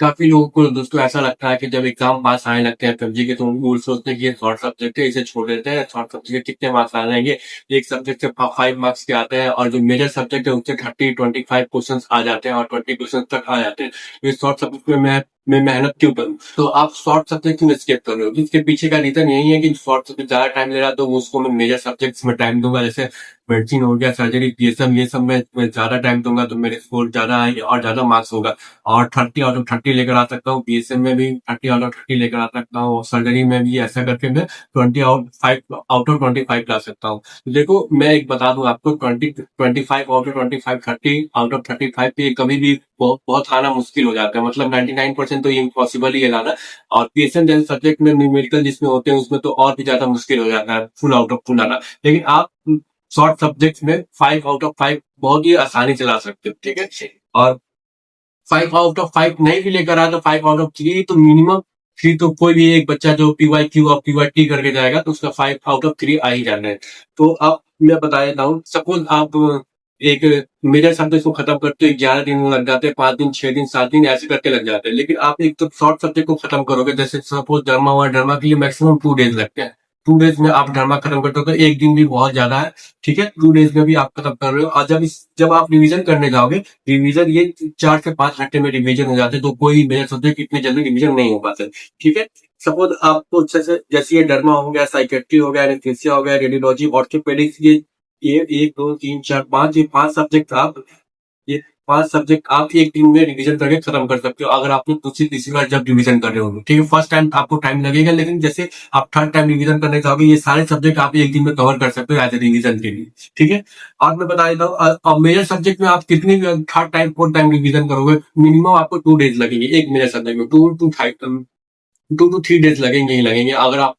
काफी लोगों को दोस्तों ऐसा लगता है कि जब एग्जाम पास आने लगते हैं पबजी के तो वो सोचते हैं कि ये शॉर्ट सब्जेक्ट है, इसे छोड़ देते हैं। शॉर्ट सब्जेक्ट के कितने मार्क्स आ जाएंगे, एक सब्जेक्ट से 5 मार्क्स के आते हैं और जो मेजर सब्जेक्ट है उससे 30-25 क्वेश्चन आ जाते हैं और 20 क्वेश्चन तक आ जाते हैं। तो इस शॉर्ट सब्जेक्ट में मैं मेहनत क्यों करूँ? तो आप शॉर्ट सब्जेक्ट क्यों स्किप कर रहे हो? इसके पीछे का रीजन यही है कि शॉर्ट सब्जेक्ट ज्यादा टाइम ले रहा है तो उसको मैं मेजर सब्जेक्ट्स में टाइम दूंगा। जैसे मेडिसिन हो गया, सर्जरी, ये सब मैं ज्यादा टाइम दूंगा तो मेरे स्कोर ज्यादा आएंगे और ज्यादा मार्क्स होगा। और 30 आउट ऑफ 30 लेकर आ सकता हूँ, बीएसएम में भी 30 आउट ऑफ 30 लेकर आ सकता हूँ, सर्जरी में भी ऐसा करके मैं 20 आउट ऑफ 25 ला सकता हूँ। तो देखो मैं एक बता दूं आपको, 25 आउट ऑफ 25, 30 आउट ऑफ 35 पे कभी भी बहुत आना मुश्किल हो जाता है। मतलब 99% तो ये इम्पॉसिबल ही है लाना। और पीएसएम जैसे सब्जेक्ट में न्यूमेरिकल जिसमें होते हैं उसमें तो और भी ज्यादा मुश्किल हो जाता है फुल आउट ऑफ फुल आना। लेकिन आप शॉर्ट सब्जेक्ट में 5 आउट ऑफ 5 बहुत ही आसानी से ला सकते हो, ठीक है। और 5 आउट ऑफ 5 नहीं भी लेकर आया तो 5 आउट ऑफ 3 तो मिनिमम 3 तो कोई भी एक बच्चा जो PYQ और PYT करके जाएगा तो उसका 5 आउट ऑफ 3 आ ही जाना है। तो अब मैं बता देता हूँ, सपोज आप एक मेजर सब्जेक्ट को खत्म करते हो 11 दिन लग जाते हैं, 5 दिन, 6 दिन, 7 दिन ऐसे करके लग जाते हैं। लेकिन आप एक तो शॉर्ट सब्जेक्ट को खत्म करोगे, जैसे सपोज डरमा हुआ, डरमा के लिए मैक्सिमम 2 डेज लगते हैं। 2 डेज में आप डरमा खत्म करते हो तो एक दिन भी बहुत ज्यादा है, ठीक है। 2 डेज में भी आप खत्म कर रहे हो। और जब आप रिवीजन करने जाओगे, रिवीजन ये 4 से 5 घंटे में रिवीजन हो जाते हैं, तो कोई मेजर सब्जेक्ट इतनी जल्दी रिवीजन नहीं हो पाते, ठीक है। सपोज आपको जैसे ये डर्मा हो गया, साइकेट्री हो गया, एनेस्थीसिया हो गया, रेडियोलॉजी, ऑर्थोपेडिक्स, ये 1 2 3 4 5, ये 5 सब्जेक्ट ये 5 सब्जेक्ट आप एक दिन में रिवीजन करके खत्म कर सकते हो, अगर आपने दूसरी तीसरी बार जब रिवीजन कर रहे हो, ठीक है। फर्स्ट टाइम आपको टाइम लगेगा, लेकिन जैसे आप थर्ड टाइम रिवीजन करने जाओगे ये सारे सब्जेक्ट आप एक दिन में कवर कर सकते हो एज ए रिवीजन के लिए, ठीक है। और मैं बता देता हूँ मेजर सब्जेक्ट में आप कितनी third time fourth time revision करोगे, मिनिमम आपको 2 डेज लगेंगे एक मेजर सब्जेक्ट में। 2 to 3 डेज लगेंगे ही लगेंगे, अगर आप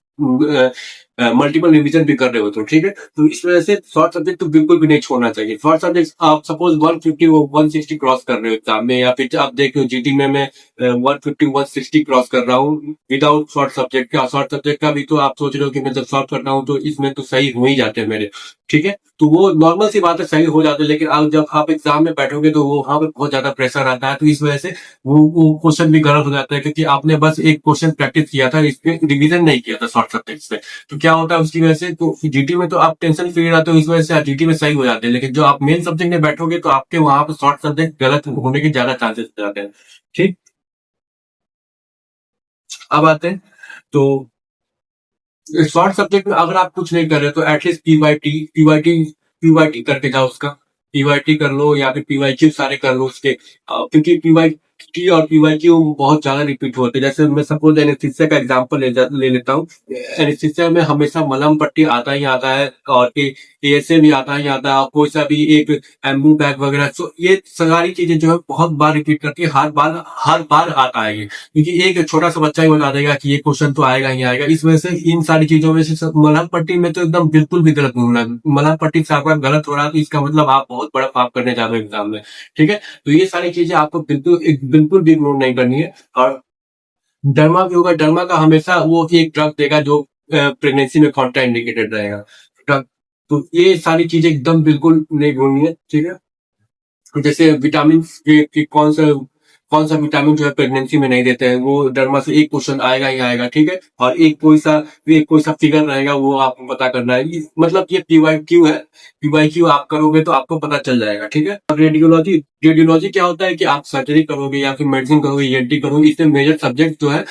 मल्टीपल रिवीजन भी कर रहे हो तो, ठीक है। तो इस वजह से शॉर्ट सब्जेक्ट तो बिल्कुल भी नहीं छोड़ना चाहिए। शॉर्ट सब्जेक्ट आप सपोज 150 160 क्रॉस कर रहे हो एग्जाम में, या फिर आप देख रहे हो जीटी में मैं 150 160 क्रॉस कर रहा हूँ विदाउट शॉर्ट सब्जेक्ट का। शॉर्ट सब्जेक्ट का भी तो आप सोच रहे हो कि मैं जब शॉर्ट करता हूँ तो इसमें तो सही हो ही जाते हैं मेरे, ठीक है। तो वो नॉर्मल सी बात है, सही हो जाते हैं। लेकिन आप जब आप एग्जाम में बैठोगे तो वो वहां पे बहुत ज्यादा प्रेशर आता है, तो इस वजह से वो क्वेश्चन भी गलत हो जाता है, क्योंकि आपने बस एक क्वेश्चन प्रैक्टिस किया था, इस पे रिवीजन नहीं किया था शॉर्ट सब्जेक्ट में। तो क्या होता है उसकी वजह से, तो जीटी में तो आप टेंशन फ्री रहते हो, इस वजह से आप जीटी में सही हो जाते हैं। लेकिन जो आप मेन सब्जेक्ट में बैठोगे तो आपके वहां पे शॉर्ट सब्जेक्ट गलत होने के ज्यादा चांसेस हो जाते हैं, ठीक। अब आते हैं तो शॉर्ट सब्जेक्ट में अगर आप कुछ नहीं कर रहे तो एटलीस्ट पीवाईटी करके जाओ उसका। पीवाईटी कर लो या फिर पीवाईक्यू सारे कर लो उसके, क्योंकि पीवाईटी और पीवाईक्यू बहुत ज्यादा रिपीट होते हैं। जैसे मैं सपोज एनेस्थीसिया का एग्जांपल ले लेता हूँ। एनेस्थीसिया में हमेशा मलहम पट्टी आता ही आता है, और एएसए भी आता ही आता है, और कोई सा भी एक एम्बू बैग वगैरह, तो ये सारी चीजें जो है बहुत बार रिपीट करती है, हर बार आता है ये। क्योंकि एक छोटा सा बच्चा ही बता देगा कि ये क्वेश्चन तो आएगा ही आएगा। इस वजह से इन सारी चीजों में से मलहम पट्टी में तो एकदम बिल्कुल भी गलत नहीं होना है। मलहम पट्टी से आपका गलत हो रहा है तो इसका मतलब आप बहुत बड़ा पाप करने जा रहे हो एग्जाम में, ठीक है। तो ये सारी चीजें आपको बिल्कुल भी इग्नोर नहीं करनी है। और डर्मा भी होगा, डर्मा का हमेशा वो एक ड्रग देगा जो प्रेगनेंसी में कॉन्ट्रा इंडिकेटेड रहेगा ड्रग। तो ये सारी चीजें एकदम बिल्कुल नहीं भूलनी है, ठीक है। जैसे विटामिन की कौन सा विटामिन जो है प्रेगनेंसी में नहीं देते हैं, वो डर्मा से एक क्वेश्चन आएगा ही आएगा, ठीक है। और एक कोई सा फिगर रहेगा वो आपको पता करना है। मतलब ये पीवाईक्यू है, पीवाईक्यू आप करोगे तो आपको पता चल जाएगा, ठीक है। और रेडियोलॉजी, रेडियोलॉजी क्या होता है कि आप सर्जरी करोगे या फिर मेडिसिन करोगे, ईएनटी करोगे, इसमें मेजर सब्जेक्ट जो है,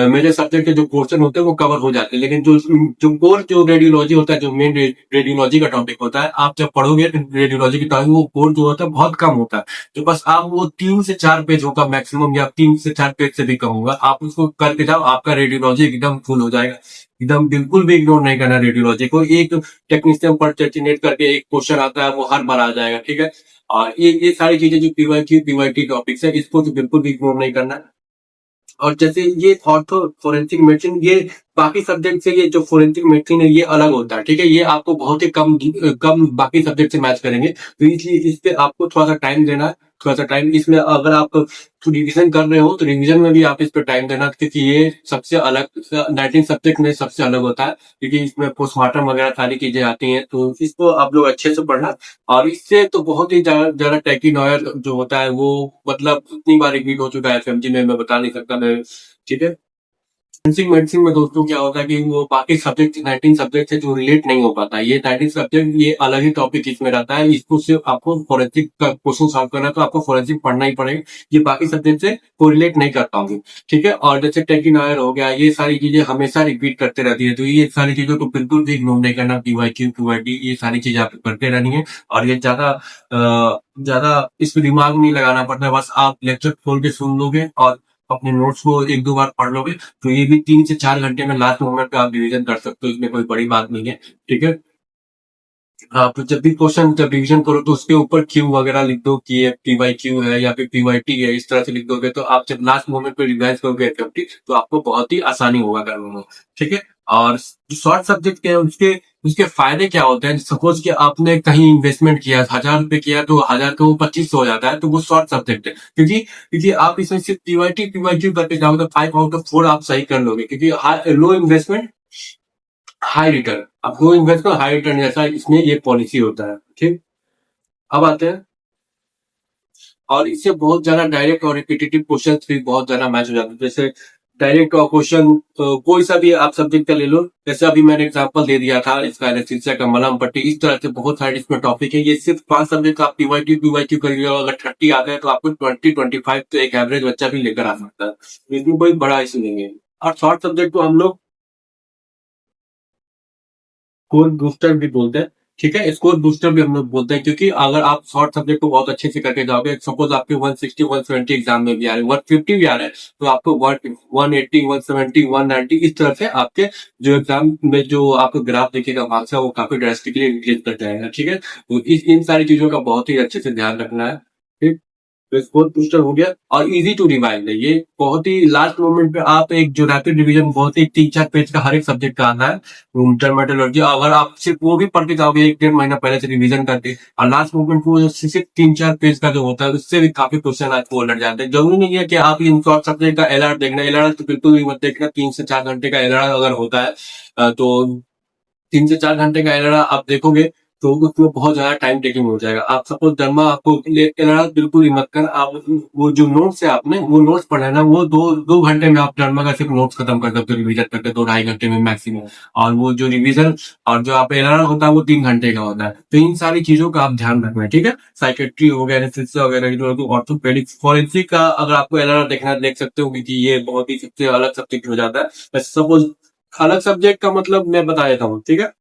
मेजर सब्जेक्ट के जो क्वेश्चन होते हैं वो कवर हो जाते हैं। लेकिन जो कोर जो रेडियोलॉजी होता है, जो मेन रेडियोलॉजी का टॉपिक होता है, आप जब पढ़ोगे रेडियोलॉजी की टॉपिक, वो कोर जो होता है बहुत कम होता है। तो बस आप वो 3 से 4 पेज होगा मैक्सिमम, या 3 से 4 पेज से भी कम होगा, आप उसको करके जाओ, आपका रेडियोलॉजी एकदम फुल हो जाएगा। एकदम बिल्कुल भी इग्नोर नहीं करना रेडियोलॉजी को। एक टेक्नीशियन पर चर्चिनेट करके एक क्वेश्चन आता है वो हर बार आ जाएगा, ठीक है। और ये सारी चीजें जो पीवाईक्यू पीवाईटी टॉपिक्स है, इसको तो बिल्कुल भी इग्नोर नहीं करना है। और जैसे ये ऑर्थो फोरेंसिक मेडिसिन, ये बाकी सब्जेक्ट से, ये जो फोरेंसिक मेडिसिन है ये अलग होता है, ठीक है। ये आपको बहुत ही कम कम बाकी सब्जेक्ट से मैच करेंगे, तो इसलिए इस पे आपको थोड़ा सा टाइम देना है। थोड़ा सा टाइम इसमें, अगर आप रिवीजन कर रहे हो तो रिवीजन में भी आप इस पे टाइम देना, क्योंकि ये सबसे अलग 19 सब्जेक्ट में सबसे अलग होता है, क्योंकि इसमें पोस्टमार्टम वगैरह सारी चीजें आती हैं, तो इसको आप लोग अच्छे से पढ़ना। और इससे तो बहुत ही ज्यादा टेकी नॉयर जो होता है वो मतलब इतनी बार रिपीट हो चुका है एफएमजी में, मैं बता नहीं सकता मैं। ठीक है। मेडिसिन में दोस्तों क्या होता है कि वो बाकी सब्जेक्ट 19 सब्जेक्ट से जो रिलेट नहीं हो पाता, ये 19 सब्जेक्ट ये अलग ही टॉपिक इसमें रहता है, इसको सिर्फ आपको फोरेंसिक का क्वेश्चन सॉल्व करना है तो आपको फोरेंसिक पढ़ना ही पड़ेगा, ये बाकी सब्जेक्ट से कोरिलेट नहीं करता होंगे। ठीक है। और जैसे टेक्निनॉयर हो गया, ये सारी चीजें हमेशा रिपीट करते रहती है, तो ये सारी चीजों को बिल्कुल भी इग्नोर नहीं करना, पीवाईक्यू क्यूआईटी ये सारी चीजें आपको करते रहनी है। और ये ज्यादा इस पे दिमाग नहीं लगाना पड़ता है, बस आप लेक्चर खोल के सुन लोगे और अपने नोट्स को एक दो बार पढ़ लोगे, तो ये भी 3 से 4 घंटे में लास्ट मोमेंट पे आप रिवीजन कर सकते हो, इसमें कोई बड़ी बात नहीं है। ठीक है। आप जब भी क्वेश्चन जब रिवीजन करो तो उसके ऊपर क्यू वगैरह लिख दो कि ये पीवाई क्यू है या फिर पीवाईटी है, इस तरह से लिख दोगे तो आप जब लास्ट मोमेंट पे रिवाइज करोगे एफएमटी तो आपको बहुत ही आसानी होगा करने में। ठीक है। और जो शॉर्ट सब्जेक्ट के हैं उसके उसके फायदे क्या होते हैं, सपोज कि आपने कहीं इन्वेस्टमेंट किया 1,000 रुपए किया तो 1,000 का वो 2500 हो जाता है, तो वो शॉर्ट सब्जेक्ट है, क्योंकि आप इसमें सिर्फ पीवाईटी पीवाईक्यू करके जाओगे तो 5 आउट ऑफ 4 आप सही कर लोगे, क्योंकि लो इन्वेस्टमेंट हाई रिटर्न, आपको इन्वेस्ट करो हाई रिटर्न, जैसा इसमें ये पॉलिसी होता है। ठीक। अब आते हैं, और इससे बहुत ज्यादा डायरेक्ट और रिपीटेटिव क्वेश्चन भी बहुत ज्यादा मैच हो जाते हैं, जैसे डायरेक्ट और क्वेश्चन कोई सा भी आप सब्जेक्ट का ले लो, जैसे अभी मैंने एग्जांपल दे दिया था इसका एनेस्थीसिया का मलहम पट्टी, इस तरह से बहुत सारे इसमें टॉपिक है, ये सिर्फ 5 सब्जेक्ट आप पीवाईक्यू करिए, अगर 30 आ गए तो आपको 20-25 तो एक एवरेज बच्चा भी लेकर आ सकता है, इसमें कोई बड़ा इशू नहीं है। और शॉर्ट सब्जेक्ट को हम लोग स्कोर बूस्टर भी बोलते हैं। ठीक है। स्कोर बूस्टर भी हम लोग बोलते हैं, क्योंकि अगर आप शॉर्ट सब्जेक्ट को बहुत अच्छे से करके जाओगे, सपोज आपके 160 170 एग्जाम में भी आ रहे हैं, 150 भी आ रहे हैं, तो आपको 180 170 190 इस तरह से आपके जो एग्जाम में जो आपको ग्राफ दिखेगा मार्क्स का वो काफी ड्रास्टिकली इंक्रीज कर जाएगा। ठीक है। तो इन सारी चीजों का बहुत ही अच्छे से ध्यान रखना है। ठीक। तो स्कोर बूस्टर हो गया, और इजी टू रिवाइज है, ये बहुत ही लास्ट मोमेंट पे आप एक जो रैपिड रिवीजन बहुत ही 3-4 पेज का हर एक सब्जेक्ट का आता है, टर्मेटोलॉजी, अगर आप सिर्फ वो भी पढ़ के जाओगे 1-1.5 महीना पहले से रिवीजन करके, और लास्ट मोमेंट को सिर्फ 3-4 पेज का जो होता है उससे भी काफी क्वेश्चन आपको लड़ जाते हैं। जरूरी नहीं है कि आप इन शॉर्ट सब्जेक्ट का एलआर देखना, एलआर तो बिल्कुल भी मत देखना, 3 से 4 घंटे का एलआर अगर होता है तो 3 से 4 घंटे का एलआर आप देखोगे तो उसमें बहुत ज्यादा टाइम टेकिंग हो जाएगा। आप सपोज धर्मा आपको एलआर बिल्कुल ही मत कर, आप वो जो नोट्स है आपने वो नोट्स पढ़ा है ना, वो 2 घंटे में आप धर्मा का सिर्फ नोट्स खत्म कर सकते हो रिवीजन करके, 2-2.5 घंटे में मैक्सिमम। और वो जो रिवीजन और जो आप एलआर होता है वो 3 घंटे का होता है, तो इन सारी चीजों का आप ध्यान रखना है। ठीक है। साइकेट्री हो गया, एनेस्थीसिया वगैरह, ऑर्थोपेडिक्स, फॉरेंसिक का अगर आपको एलआर देखना देख सकते हो, क्योंकि ये बहुत ही सबसे अलग सब्जेक्ट हो जाता है। सपोज अलग सब्जेक्ट का मतलब मैं बता देता हूँ। ठीक है।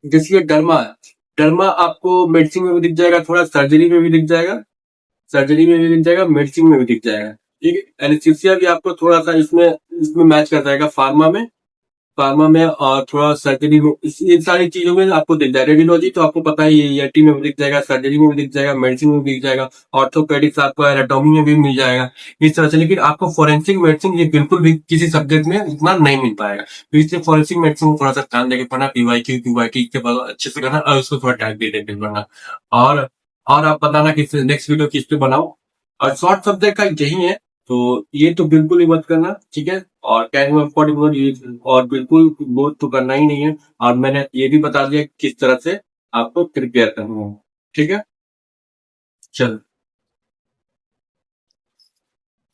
जैसे डर्मा है, डर्मा आपको मेडिसिन में भी दिख जाएगा, थोड़ा सर्जरी में भी दिख जाएगा, सर्जरी में भी दिख जाएगा, मेडिसिन में भी दिख जाएगा। ठीक है। एनेस्थीसिया भी आपको थोड़ा सा इसमें इसमें मैच कर जाएगा, फार्मा में और थोड़ा सर्जरी में, इन सारी चीजों में आपको दिख जाएगा। रेडियोलॉजी तो आपको पता ही है, ईआरटी में भी दिख जाएगा, सर्जरी में भी दिख जाएगा, मेडिसिन में भी दिख जाएगा, ऑर्थोपेडिक्स आपको एनाटॉमी में भी मिल जाएगा, इस तरह से। लेकिन आपको फोरेंसिक मेडिसिन ये बिल्कुल भी किसी सब्जेक्ट में उतना नहीं मिल पाएगा, तो इससे फोरेंसिक मेडिसिन को थोड़ा सा ध्यान देकर पढ़ना, पीवाईक्यू क्यूआईटी इसके बाद अच्छे से करना, और उसको थोड़ा टाइम दे देकर पढ़ना। और और आप बताना कि नेक्स्ट वीडियो किस पे बनाओ, और शॉर्ट सब्जेक्ट का यही है, तो ये तो बिल्कुल ही मत करना। ठीक है। और टाइम अफोर्डेबल ये, और बिल्कुल बोझ तो करना ही नहीं है, और मैंने ये भी बता दिया किस तरह से आपको प्रिपेयर करना है। ठीक है। चलो,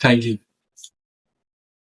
थैंक यू।